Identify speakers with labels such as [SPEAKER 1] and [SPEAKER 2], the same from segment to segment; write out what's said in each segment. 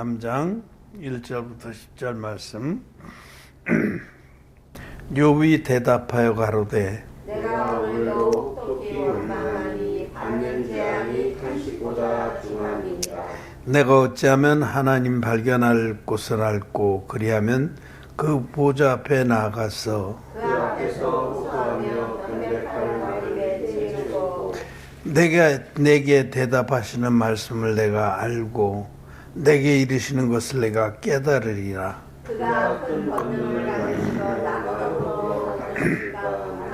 [SPEAKER 1] 3장 1절부터 10절 말씀. 욥이 대답하여 가로되
[SPEAKER 2] 내가 오늘도 혹독히 원망하니 받는 재앙이 탄식보다 중함이니라.
[SPEAKER 1] 내가 어찌하면 하나님 발견할 곳을 앓고 그리하면 그 보좌 앞에 나아가서
[SPEAKER 2] 그 앞에서 호소하며 담백한 말입에 치르고
[SPEAKER 1] 내게 대답하시는 말씀을 내가 알고 내게 이르시는 것을 내가 깨달으리라.
[SPEAKER 2] 그가 큰 권능을 가지시어 나보다도 하시가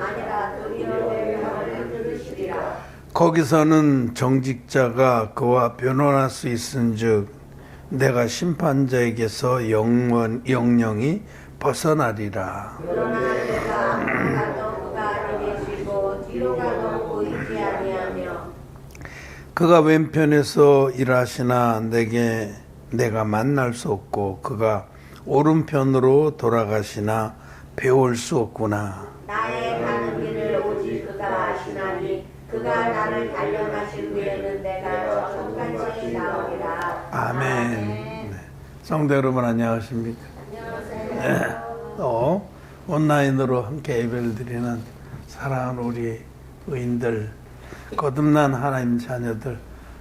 [SPEAKER 2] 아니라 도리어 내 명을 들으시리라.
[SPEAKER 1] 거기서는 정직자가 그와 변론할 수 있은즉 내가 심판자에게서 영영이 벗어나리라.
[SPEAKER 2] 그러나 내가 앞으로 가도 그가 아니 계시고 뒤로 가도 보이지 아니하며
[SPEAKER 1] 그가 왼편에서 일하시나 내가 만날 수 없고 그가 오른편으로 돌아가시나 배울 수 없구나.
[SPEAKER 2] 나의 가는 길을 오직 그가 아시나니 그가 나를 단련하신 후에는 내가 저쪽같이 나오리라.
[SPEAKER 1] 아멘. 네. 성도 여러분 안녕하십니까?
[SPEAKER 2] 안녕하세요.
[SPEAKER 1] 또 온라인으로 함께 예배를 드리는 사랑하는 우리 의인들, 거듭난 하나님 자녀들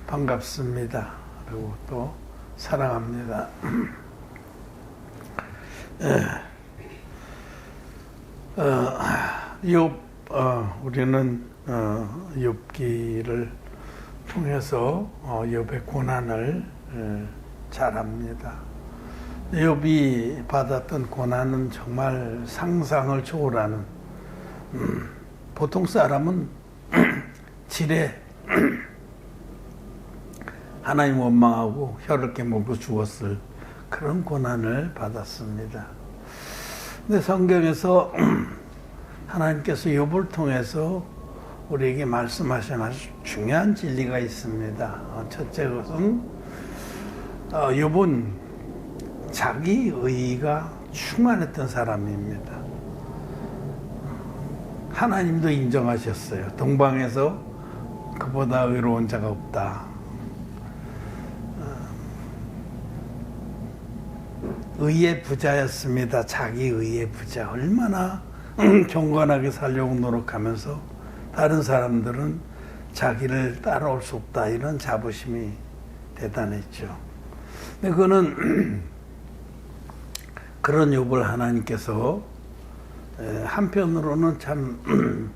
[SPEAKER 1] 반갑습니다. 그리고 또 사랑합니다. 우리는 욥기를 통해서 욥의 고난을 잘 압니다. 욥이 받았던 고난은 정말 상상을 초월하는, 보통 사람은 지레 하나님 원망하고 혀를 깨물고 죽었을 그런 고난을 받았습니다. 근데 성경에서 하나님께서 욥을 통해서 우리에게 말씀하신 아주 중요한 진리가 있습니다. 첫째 것은 욥은 자기 의의가 충만했던 사람입니다. 하나님도 인정하셨어요. 동방에서 그보다 의로운 자가 없다. 의의 부자였습니다. 자기 의의 부자. 얼마나 경건하게 살려고 노력하면서 다른 사람들은 자기를 따라올 수 없다. 이런 자부심이 대단했죠. 근데 그거는 그런 욥을 하나님께서 한편으로는 참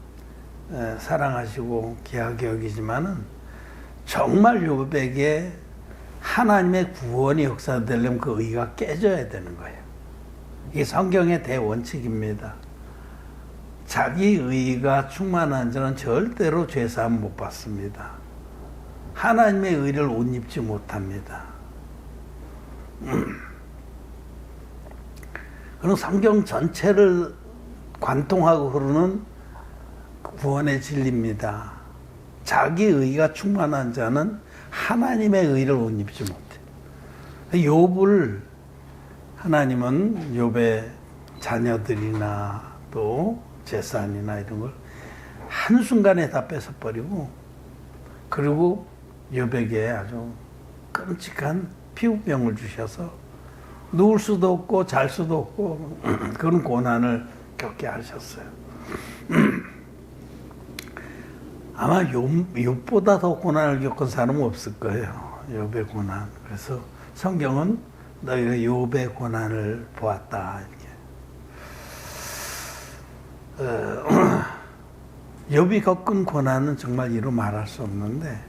[SPEAKER 1] 사랑하시고 귀하게 여기지만은 정말 욥에게 하나님의 구원이 역사되려면 그 의가 깨져야 되는 거예요. 이게 성경의 대원칙입니다. 자기 의가 충만한 자는 절대로 죄사함 못 받습니다. 하나님의 의를 옷 입지 못합니다. 그런 성경 전체를 관통하고 흐르는 구원의 진리입니다. 자기 의가 충만한 자는 하나님의 의를 옷 입지 못해. 욥을 하나님은 욥의 자녀들이나 또 재산이나 이런 걸 한순간에 다 뺏어버리고, 그리고 욥에게 아주 끔찍한 피부병을 주셔서 누울 수도 없고 잘 수도 없고 그런 고난을 겪게 하셨어요. 아마 욥보다 더 고난을 겪은 사람은 없을 거예요. 욥의 고난. 그래서 성경은 너희가 욥의 고난을 보았다. 이렇게. 욥이 겪은 고난은 정말 이루 말할 수 없는데,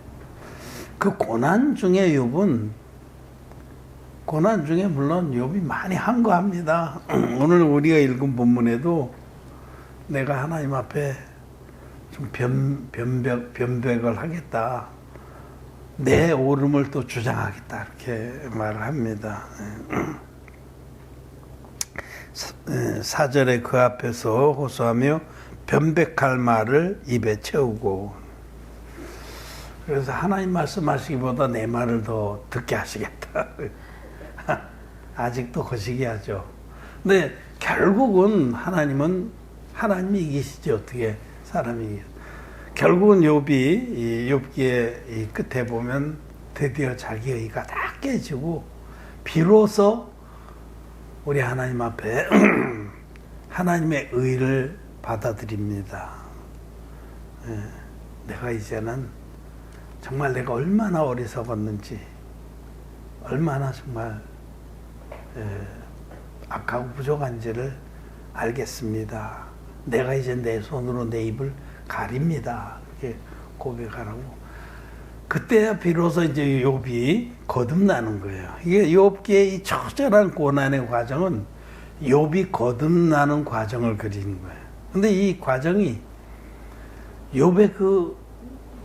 [SPEAKER 1] 그 고난 중에 욥은 고난 중에 물론 욥이 많이 한 거 합니다. 오늘 우리가 읽은 본문에도 내가 하나님 앞에 좀 변백을 하겠다. 내 옳음을 또 주장하겠다. 이렇게 말을 합니다. 4절에 그 앞에서 호소하며 변백할 말을 입에 채우고, 그래서 하나님 말씀하시기보다 내 말을 더 듣게 하시겠다. 아직도 거시기 하죠. 근데 결국은 하나님이 이기시죠. 어떻게 사람이. 결국은 욥이 욥기의 이 끝에 보면 드디어 자기 의가 다 깨지고 비로소 우리 하나님 앞에 하나님의 의를 받아들입니다. 내가 이제는 정말 내가 얼마나 어리석었는지, 얼마나 정말 악하고 부족한지를 알겠습니다. 내가 이제 내 손으로 내 입을 가립니다. 이렇게 고백하라고. 그때야 비로소 이제 욥이 거듭나는 거예요. 이게 욥기의 이 처절한 고난의 과정은 욥이 거듭나는 과정을 그리는 거예요. 근데 이 과정이 욥의 그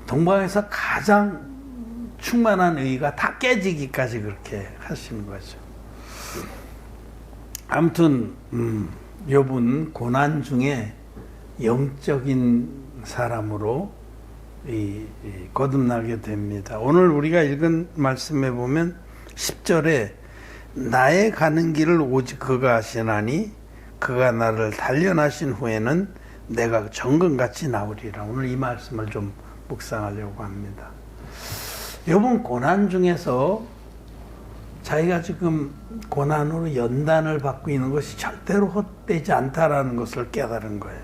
[SPEAKER 1] 동방에서 가장 충만한 의가 다 깨지기까지 그렇게 하시는 거죠. 아무튼 욥은 고난 중에 영적인 사람으로 거듭나게 됩니다. 오늘 우리가 읽은 말씀에 보면 10절에 나의 가는 길을 오직 그가 아시나니 그가 나를 단련하신 후에는 내가 정금같이 나오리라. 오늘 이 말씀을 좀 묵상하려고 합니다. 욥은 고난 중에서 자기가 지금 고난으로 연단을 받고 있는 것이 절대로 헛되지 않다라는 것을 깨달은 거예요.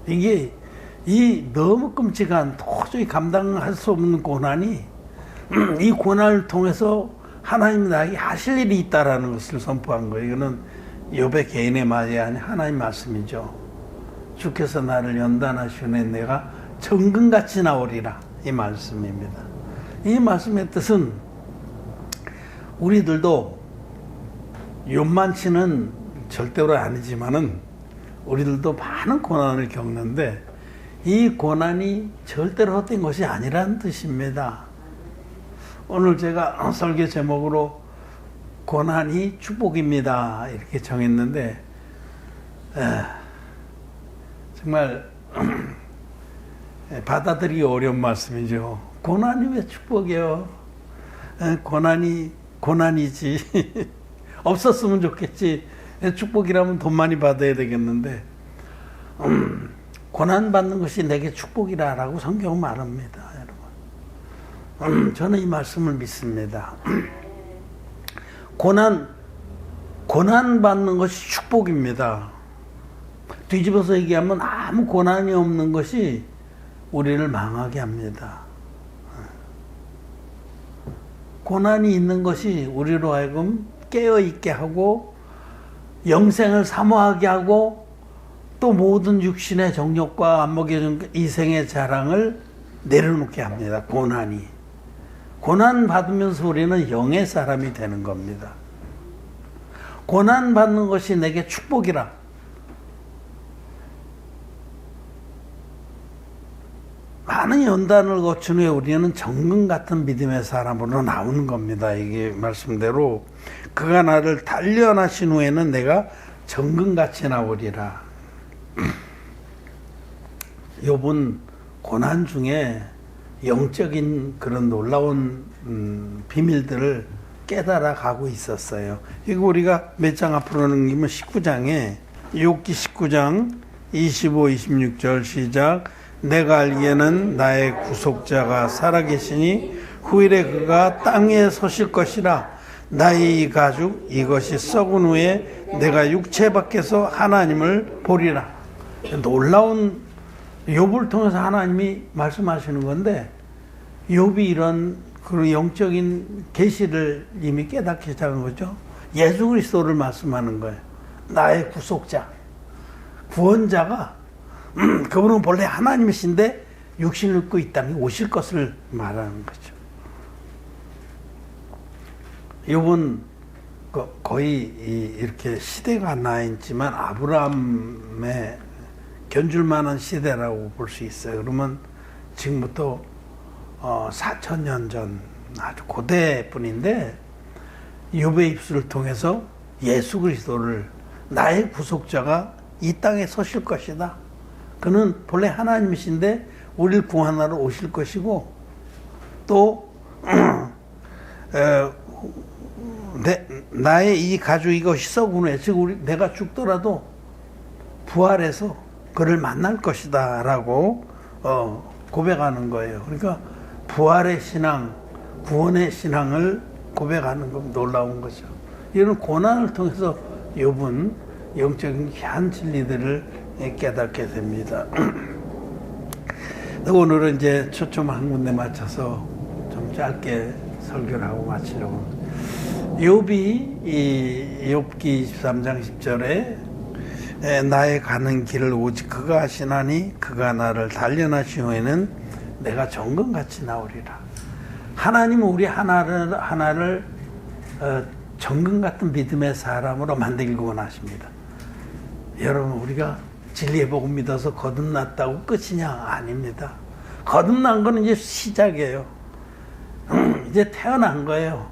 [SPEAKER 1] 이게 이 너무 끔찍한 도저히 감당할 수 없는 고난이 이 고난을 통해서 하나님이 나에게 하실 일이 있다라는 것을 선포한 거예요. 이거는 욥의 개인의 말이 아닌 하나님 말씀이죠. 주께서 나를 연단하시네 내가 정금같이 나오리라. 이 말씀입니다. 이 말씀의 뜻은 우리들도 욥만치는 절대로 아니지만은 우리들도 많은 고난을 겪는데 이 고난이 절대로 헛된 것이 아니라는 뜻입니다. 오늘 제가 설교 제목으로 고난이 축복입니다 이렇게 정했는데 정말 받아들이기 어려운 말씀이죠. 고난이 왜 축복이에요? 고난이지. 없었으면 좋겠지. 축복이라면 돈 많이 받아야 되겠는데 고난받는 것이 내게 축복이라고 성경은 말합니다. 여러분. 저는 이 말씀을 믿습니다. 고난받는 것이 축복입니다. 뒤집어서 얘기하면 아무 고난이 없는 것이 우리를 망하게 합니다. 고난이 있는 것이 우리로 하여금 깨어있게 하고 영생을 사모하게 하고 또 모든 육신의 정욕과 안 먹여준 이생의 자랑을 내려놓게 합니다. 고난이. 고난 받으면서 우리는 영의 사람이 되는 겁니다. 고난 받는 것이 내게 축복이라. 많은 연단을 거친 후에 우리는 정금 같은 믿음의 사람으로 나오는 겁니다. 이게 말씀대로 그가 나를 단련하신 후에는 내가 정금같이 나오리라. 욥은 고난 중에 영적인 그런 놀라운 비밀들을 깨달아 가고 있었어요. 이거 우리가 몇 장 앞으로 넘기면 19장에 욥기 19장 25, 26절 시작. 내가 알기에는 나의 구속자가 살아계시니 후일에 그가 땅에 서실 것이라. 나의 이 가죽 이것이 썩은 후에 내가 육체 밖에서 하나님을 보리라. 놀라운 욥을 통해서 하나님이 말씀하시는 건데 욥이 이런 그 영적인 계시를 이미 깨닫기 시작한 거죠. 예수 그리스도를 말씀하는 거예요. 나의 구속자, 구원자가 그분은 본래 하나님이신데 육신을 입고 이 땅에 오실 것을 말하는 거죠. 욥은 거의 이렇게 시대가 나 있지만 아브라함의 견줄 만한 시대라고 볼 수 있어요. 그러면 지금부터 4,000년 전 아주 고대뿐인데 욥의 입술을 통해서 예수 그리스도를 나의 구속자가 이 땅에 서실 것이다. 그는 본래 하나님이신데 우리를 구원하러 오실 것이고 또 나의 이 가죽 이것이 썩은 후에 즉 내가 죽더라도 부활해서 그를 만날 것이다 라고 고백하는 거예요. 그러니까 부활의 신앙, 구원의 신앙을 고백하는 건 놀라운 거죠. 이런 고난을 통해서 욥은 영적인 귀한 진리들을 깨닫게 됩니다. 오늘은 이제 초점 한 군데 맞춰서 좀 짧게 설교를 하고 마치려고 합니다. 욥이 이 욥기 23장 10절에 나의 가는 길을 오직 그가 하시나니 그가 나를 단련하신 후에는 내가 정금같이 나오리라. 하나님은 우리 하나를 정금 같은 믿음의 사람으로 만들기 원하십니다. 여러분, 우리가 진리의 복음 믿어서 거듭났다고 끝이냐? 아닙니다. 거듭난 거는 이제 시작이에요. 이제 태어난 거예요.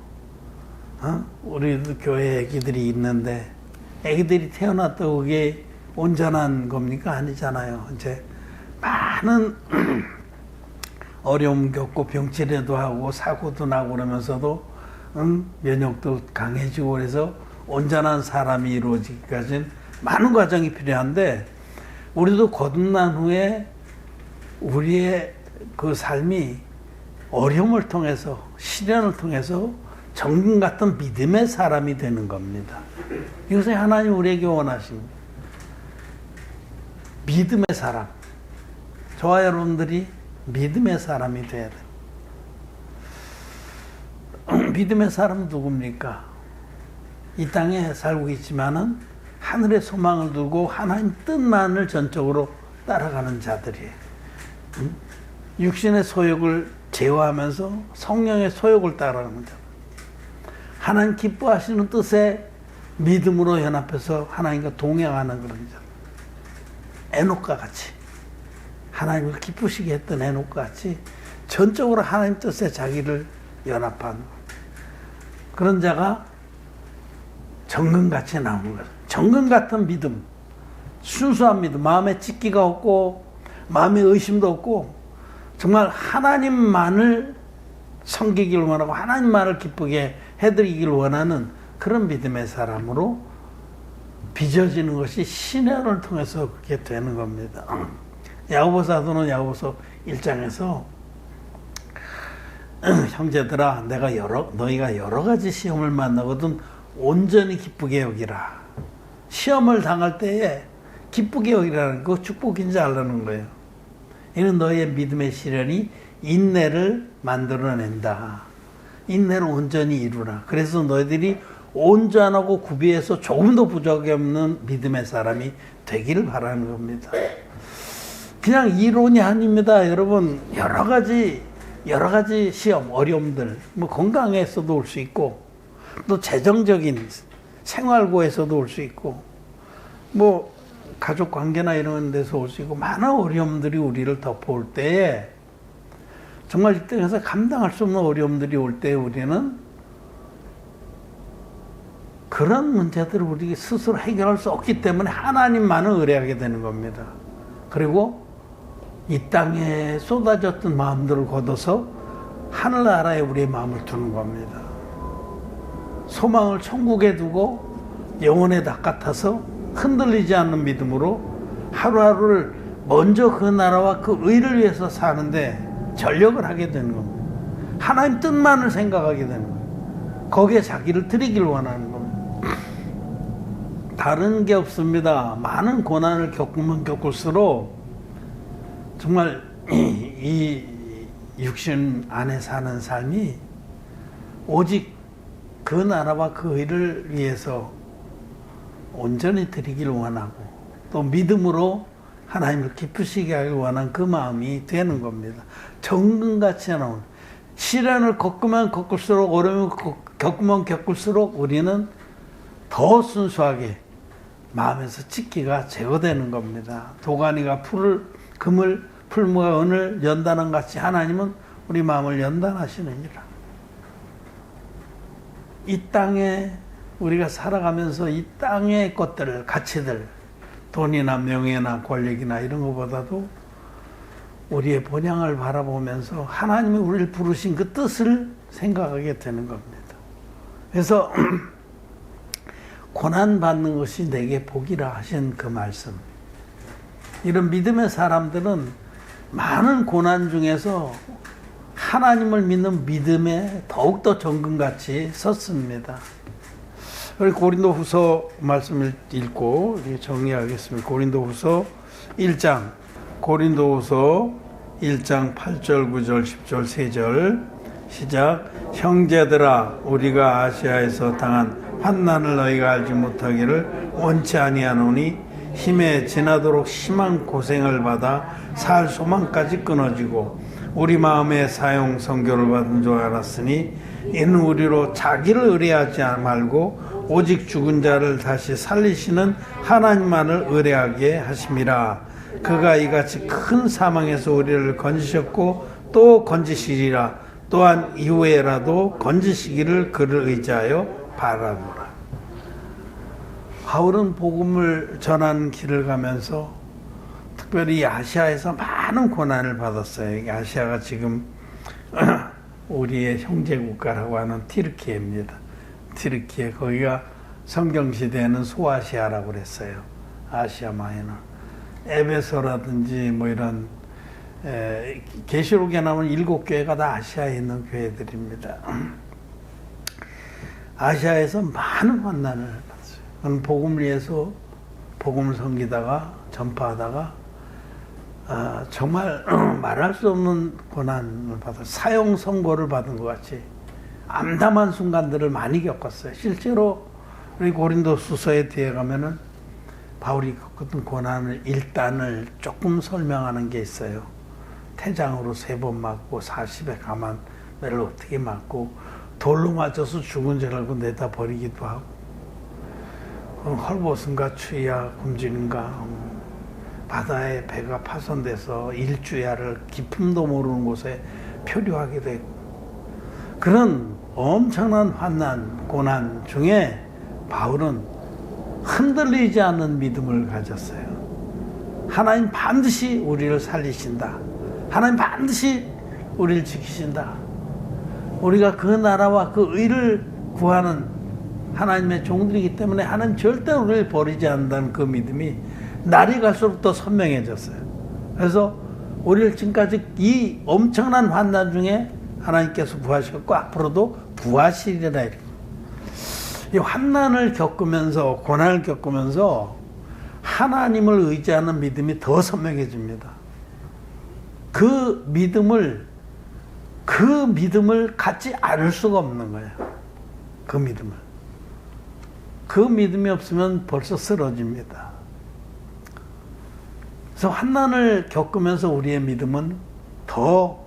[SPEAKER 1] 우리도 교회 애기들이 있는데 애기들이 태어났다고 그게 온전한 겁니까? 아니잖아요. 이제 많은 어려움 겪고 병치레도 하고 사고도 나고 그러면서도 면역도 강해지고 그래서 온전한 사람이 이루어지기까지는 많은 과정이 필요한데, 우리도 거듭난 후에 우리의 그 삶이 어려움을 통해서 시련을 통해서 정금 같은 믿음의 사람이 되는 겁니다. 이것이 하나님 우리에게 원하십니다. 믿음의 사람. 저와 여러분들이 믿음의 사람이 돼야 돼요. 믿음의 사람은 누굽니까? 이 땅에 살고 있지만은 하늘의 소망을 두고 하나님 뜻만을 전적으로 따라가는 자들이에요. 육신의 소욕을 제어하면서 성령의 소욕을 따라가는 자. 하나님 기뻐하시는 뜻에 믿음으로 연합해서 하나님과 동행하는 그런 자. 에녹과 같이, 하나님을 기쁘시게 했던 에녹과 같이 전적으로 하나님 뜻에 자기를 연합한 그런 자가 정금같이 나오는 거예요. 정금 같은 믿음, 순수한 믿음, 마음에 찢기가 없고 마음에 의심도 없고 정말 하나님만을 섬기기를 원하고 하나님만을 기쁘게 해드리기를 원하는 그런 믿음의 사람으로 빚어지는 것이 신앙을 통해서 그렇게 되는 겁니다. 야고보 사도는 야고보서 1장에서 형제들아, 너희가 여러 가지 시험을 만나거든 온전히 기쁘게 여기라. 시험을 당할 때에 기쁘게 여기라는 거 축복인지 알라는 거예요. 이는 너희의 믿음의 시련이 인내를 만들어낸다. 인내를 온전히 이루라. 그래서 너희들이 온전하고 구비해서 조금도 부족이 없는 믿음의 사람이 되기를 바라는 겁니다. 그냥 이론이 아닙니다. 여러분, 여러 가지 시험, 어려움들, 뭐 건강에서도 올 수 있고, 또 재정적인 생활고에서도 올 수 있고, 뭐 가족 관계나 이런 데서 올 수 있고, 많은 어려움들이 우리를 덮어올 때에 정말 이 땅에서 감당할 수 없는 어려움들이 올 때 우리는 그런 문제들을 우리 스스로 해결할 수 없기 때문에 하나님만을 의뢰하게 되는 겁니다. 그리고 이 땅에 쏟아졌던 마음들을 걷어서 하늘나라에 우리의 마음을 두는 겁니다. 소망을 천국에 두고 영혼에 낚아타서 흔들리지 않는 믿음으로 하루하루를 먼저 그 나라와 그 의를 위해서 사는데 전력을 하게 되는 겁니다. 하나님 뜻만을 생각하게 되는 거예요. 거기에 자기를 드리기를 원하는 겁니다. 다른 게 없습니다. 많은 고난을 겪으면 겪을수록 정말 이 육신 안에 사는 삶이 오직 그 나라와 그 의를 위해서 온전히 드리기를 원하고 또 믿음으로 하나님을 기쁘시게 하길 원하는 그 마음이 되는 겁니다. 정금같이 나오는 시련을 겪으면 겪을수록 어려움을 겪으면 겪을수록 우리는 더 순수하게 마음에서 찢기가 제거되는 겁니다. 도가니가 금을 은을 연단한 같이 하나님은 우리 마음을 연단하시느니라. 이 땅에 우리가 살아가면서 이 땅의 것들, 가치들, 돈이나 명예나 권력이나 이런 것보다도 우리의 본향을 바라보면서 하나님이 우리를 부르신 그 뜻을 생각하게 되는 겁니다. 그래서 고난받는 것이 내게 복이라 하신 그 말씀. 이런 믿음의 사람들은 많은 고난 중에서 하나님을 믿는 믿음에 더욱더 정금같이 섰습니다. 우리 고린도후서 말씀을 읽고 정리하겠습니다. 고린도후서 1장 8절 9절 10절 3절 시작. 형제들아, 우리가 아시아에서 당한 환난을 너희가 알지 못하기를 원치 아니하노니 힘에 지나도록 심한 고생을 받아 살 소망까지 끊어지고 우리 마음에 사형 선고를 받은 줄 알았으니 이는 우리로 자기를 의뢰하지 말고 오직 죽은 자를 다시 살리시는 하나님만을 의뢰하게 하심이라. 그가 이같이 큰 사망에서 우리를 건지셨고 또 건지시리라. 또한 이후에라도 건지시기를 그를 의지하여 바라노라. 바울은 복음을 전하는 길을 가면서 특별히 아시아에서 많은 고난을 받았어요. 아시아가 지금 우리의 형제 국가라고 하는 튀르키예입니다. 튀르키예, 거기가 성경시대에는 소아시아라고 그랬어요. 아시아 마이너. 에베소라든지 뭐 이런 계시록에 나오는 7교회가 다 아시아에 있는 교회들입니다. 아시아에서 많은 환난을 받았어요. 복음을 위해서 복음을 섬기다가 전파하다가 정말 말할 수 없는 고난을 받아 사형 선고를 받은 것 같이 암담한 순간들을 많이 겪었어요. 실제로 우리 고린도후서에 뒤에 가면은 바울이 겪었던 고난을 일단을 조금 설명하는 게 있어요. 태장으로 3번 맞고 40에 가만매를 어떻게 맞고 돌로 맞아서 죽은 줄 알고 내다 버리기도 하고 헐벗음과 추위야 굶주림과 바다에 배가 파손돼서 일주야를 깊음도 모르는 곳에 표류하게 되고 그런 엄청난 환난, 고난 중에 바울은 흔들리지 않는 믿음을 가졌어요. 하나님 반드시 우리를 살리신다. 하나님 반드시 우리를 지키신다. 우리가 그 나라와 그 의를 구하는 하나님의 종들이기 때문에 하나님 절대 우리를 버리지 않는다는 그 믿음이 날이 갈수록 더 선명해졌어요. 그래서 우리를 지금까지 이 엄청난 환난 중에 하나님께서 구하셨고 앞으로도 구하시리라. 이 환난을 겪으면서 고난을 겪으면서 하나님을 의지하는 믿음이 더 선명해집니다. 그 믿음을 갖지 않을 수가 없는 거예요. 그 믿음이 없으면 벌써 쓰러집니다. 그래서 환난을 겪으면서 우리의 믿음은 더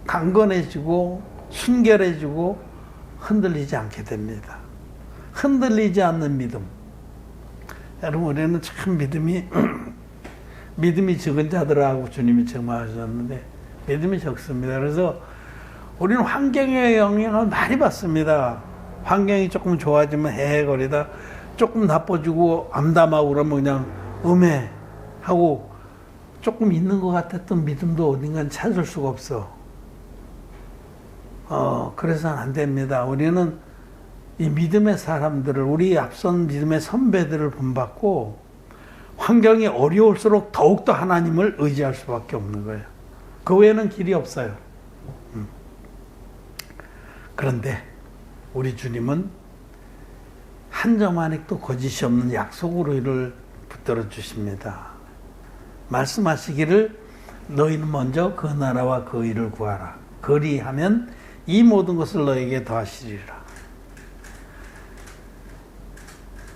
[SPEAKER 1] 강건해지고 순결해지고 흔들리지 않게 됩니다. 흔들리지 않는 믿음. 여러분, 우리는 참 믿음이 적은 자들하고 주님이 정말하셨는데 믿음이 적습니다. 그래서 우리는 환경의 영향을 많이 받습니다. 환경이 조금 좋아지면 헤헤거리다 조금 나빠지고 암담하고 그러면 그냥 음해하고 조금 있는 것 같았던 믿음도 어딘간 찾을 수가 없어. 그래서는 안 됩니다. 우리는 이 믿음의 사람들을, 우리 앞선 믿음의 선배들을 본받고 환경이 어려울수록 더욱더 하나님을 의지할 수밖에 없는 거예요. 그 외에는 길이 없어요. 그런데 우리 주님은 한 점 안익도 거짓이 없는 약속으로 이를 붙들어 주십니다. 말씀하시기를 너희는 먼저 그 나라와 그 의를 구하라. 그리하면 이 모든 것을 너에게 더하시리라.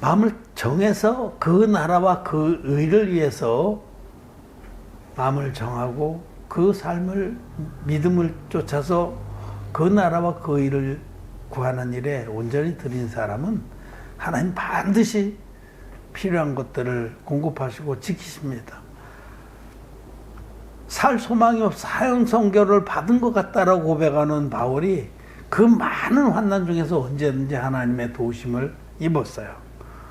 [SPEAKER 1] 마음을 정해서 그 나라와 그 의를 위해서 마음을 정하고 그 삶을 믿음을 쫓아서 그 나라와 그 의를 구하는 일에 온전히 들인 사람은 하나님 반드시 필요한 것들을 공급하시고 지키십니다. 살 소망이 없어 사형 선고를 받은 것 같다라고 고백하는 바울이 그 많은 환난 중에서 언제든지 하나님의 도우심을 입었어요.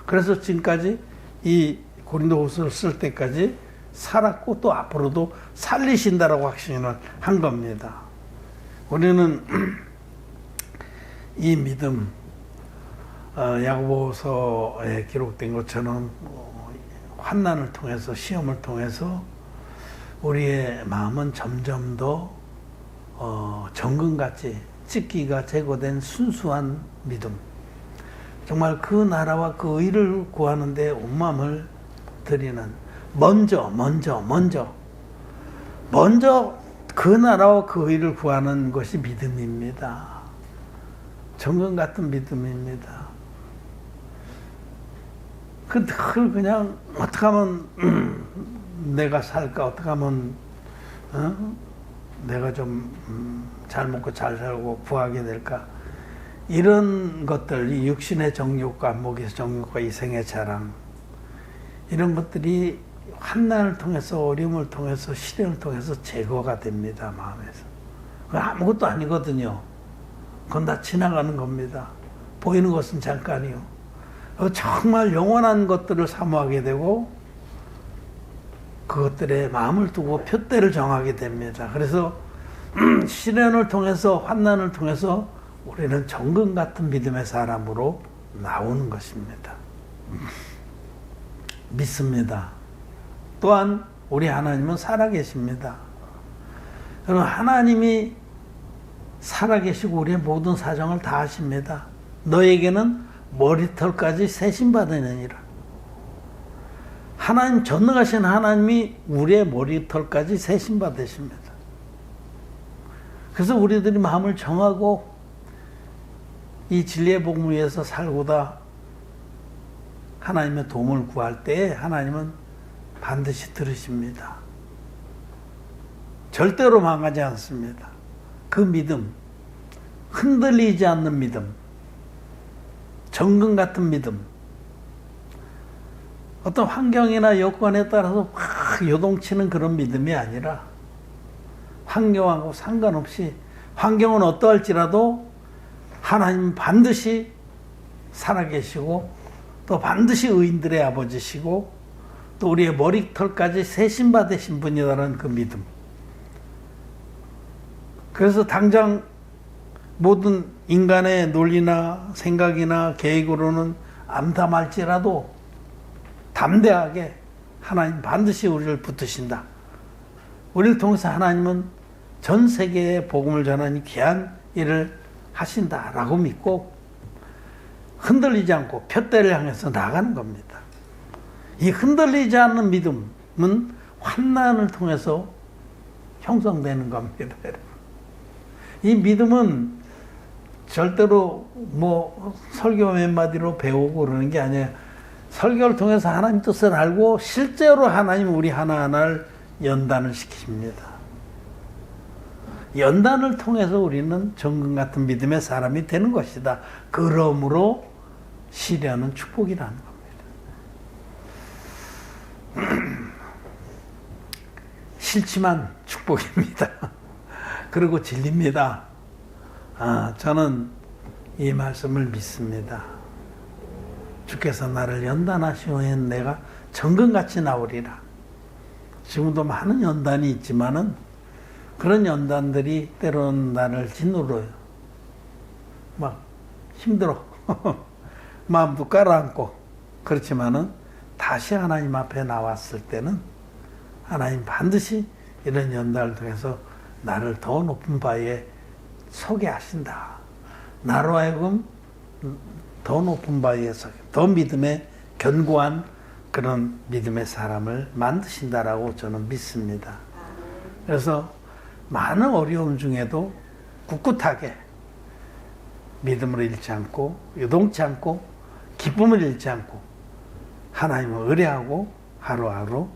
[SPEAKER 1] 그래서 지금까지 이 고린도후서를 쓸 때까지 살았고 또 앞으로도 살리신다라고 확신을 한 겁니다. 우리는 이 믿음, 야고보서에 기록된 것처럼 환난을 통해서 시험을 통해서 우리의 마음은 점점 더 정금같이 찢기가 제거된 순수한 믿음. 정말 그 나라와 그 의를 구하는데 온 마음을 드리는 먼저 그 나라와 그 의를 구하는 것이 믿음입니다. 정금 같은 믿음입니다. 늘 그냥 어떻게 하면 내가 살까, 어떻게 하면 내가 좀 잘 먹고 잘 살고 구하게 될까, 이런 것들, 이 육신의 정욕과 목의 정욕과 이생의 자랑, 이런 것들이 환난을 통해서, 어려움을 통해서, 시련을 통해서 제거가 됩니다, 마음에서. 그건 아무것도 아니거든요. 그건 다 지나가는 겁니다. 보이는 것은 잠깐이요. 정말 영원한 것들을 사모하게 되고 그것들에 마음을 두고 표대를 정하게 됩니다. 그래서 시련을 통해서, 환난을 통해서 우리는 정금 같은 믿음의 사람으로 나오는 것입니다. 믿습니다. 또한 우리 하나님은 살아계십니다. 여러분, 하나님이 살아계시고 우리의 모든 사정을 다 아십니다. 너에게는 머리털까지 세심받으느니라. 하나님, 전능하신 하나님이 우리의 머리털까지 세심받으십니다. 그래서 우리들이 마음을 정하고 이 진리의 복음을 위해서 살고다 하나님의 도움을 구할 때 하나님은 반드시 들으십니다. 절대로 망하지 않습니다. 그 믿음, 흔들리지 않는 믿음, 정금 같은 믿음, 어떤 환경이나 여건에 따라서 확 요동치는 그런 믿음이 아니라 환경하고 상관없이, 환경은 어떠할지라도 하나님 반드시 살아계시고 또 반드시 의인들의 아버지시고 또 우리의 머리털까지 세심받으신 분이라는 그 믿음. 그래서 당장 모든 인간의 논리나 생각이나 계획으로는 암담할지라도 담대하게 하나님 반드시 우리를 붙드신다. 우리를 통해서 하나님은 전 세계에 복음을 전하는 귀한 일을 하신다라고 믿고 흔들리지 않고 표대를 향해서 나가는 겁니다. 이 흔들리지 않는 믿음은 환난을 통해서 형성되는 겁니다. 이 믿음은 절대로 뭐 설교 몇 마디로 배우고 그러는 게 아니에요. 설교를 통해서 하나님 뜻을 알고 실제로 하나님 우리 하나하나를 연단을 시키십니다. 연단을 통해서 우리는 정금 같은 믿음의 사람이 되는 것이다. 그러므로 시련은 축복이라는 겁니다. 싫지만 축복입니다. 그리고 진리입니다. 저는 이 말씀을 믿습니다. 주께서 나를 연단하시면 내가 정금같이 나오리라. 지금도 많은 연단이 있지만은 그런 연단들이 때로는 나를 짓누러요. 막 힘들어. 마음도 깔아앉고. 그렇지만은 다시 하나님 앞에 나왔을 때는 하나님 반드시 이런 연단을 통해서 나를 더 높은 바에 서게 하신다. 나로 하여금 더 높은 바에 서게, 더 믿음에 견고한 그런 믿음의 사람을 만드신다라고 저는 믿습니다. 그래서 많은 어려움 중에도 꿋꿋하게 믿음을 잃지 않고 요동치 않고 기쁨을 잃지 않고 하나님을 의뢰하고 하루하루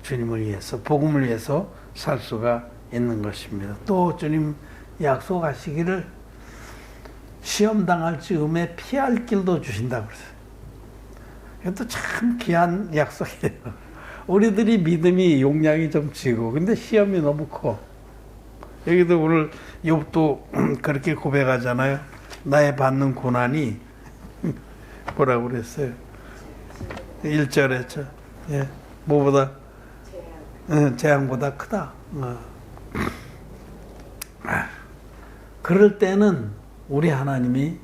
[SPEAKER 1] 주님을 위해서, 복음을 위해서 살 수가 있는 것입니다. 또 주님 약속하시기를 시험 당할 즈음에 피할 길도 주신다고 그랬어요. 이것도 참 귀한 약속이에요. 우리들이 믿음이 용량이 좀 지고 근데 시험이 너무 커. 여기도 오늘 욥도 그렇게 고백하잖아요. 나의 받는 고난이 뭐라고 그랬어요? 1절에 예, 뭐보다 재앙보다 크다. 그럴 때는 우리 하나님이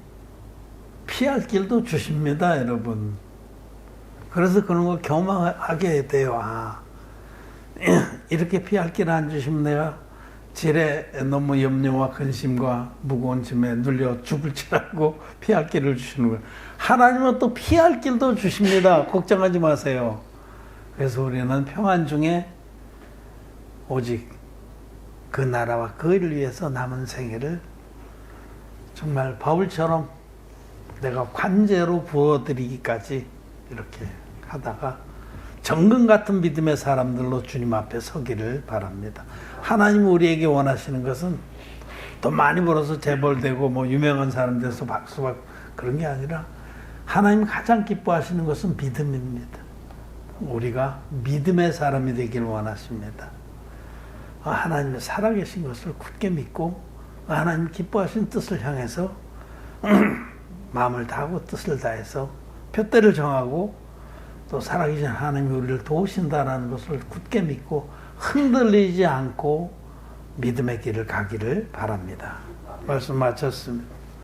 [SPEAKER 1] 피할 길도 주십니다, 여러분. 그래서 그런 거 경험하게 돼요. 이렇게 피할 길 안 주시면 내가 질에 너무 염려와 근심과 무거운 짐에 눌려 죽을 줄 알고 피할 길을 주시는 거예요. 하나님은 또 피할 길도 주십니다. 걱정하지 마세요. 그래서 우리는 평안 중에 오직 그 나라와 그 일을 위해서 남은 생애를 정말 바울처럼 내가 관제로 부어드리기까지 이렇게 하다가 정금 같은 믿음의 사람들로 주님 앞에 서기를 바랍니다. 하나님 우리에게 원하시는 것은 더 많이 벌어서 재벌되고 뭐 유명한 사람 돼서 박수 받고 그런 게 아니라 하나님 가장 기뻐하시는 것은 믿음입니다. 우리가 믿음의 사람이 되기를 원하십니다. 하나님의 살아계신 것을 굳게 믿고 하나님 기뻐하신 뜻을 향해서 마음을 다하고 뜻을 다해서 표대를 정하고 또 살아계신 하나님이 우리를 도우신다라는 것을 굳게 믿고 흔들리지 않고 믿음의 길을 가기를 바랍니다. 말씀 마쳤습니다.